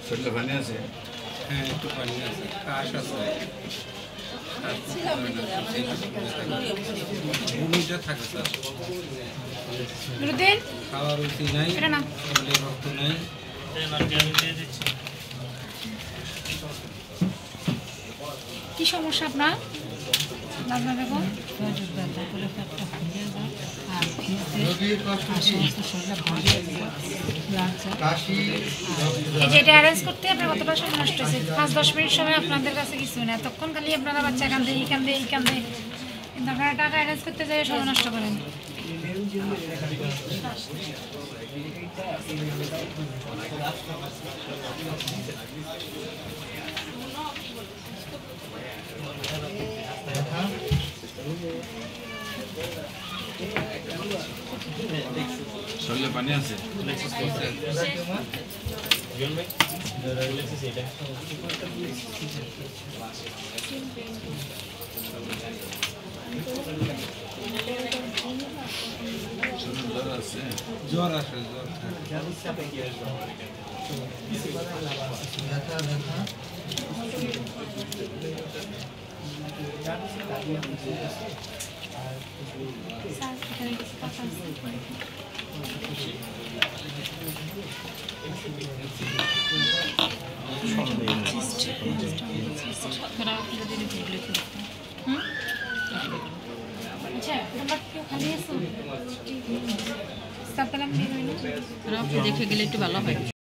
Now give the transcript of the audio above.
শরীরে পানি আছে? হ্যাঁ, একটু পানি আছে, কাশ আছে, ভূমিটা থাকে স্যার। খাওয়ার রুচি নাই, রক্ত নাই। কি সমস্যা আপনার? যেটা অ্যারেঞ্জ করতে আপনার কতটা সময় নষ্ট হয়েছে? 5-10 মিনিট সময় আপনাদের কাছে কিছু না, তখন খালি আপনারা বাচ্চা কান্দে এই কান্দে এই কান্দে, কিন্তু আপনারা টাকা অ্যারেঞ্জ করতে যাই সময় নষ্ট করেন। শরীরে পানি আছে? জ্বর আসে, দেখে গেলে একটু ভালো হয়।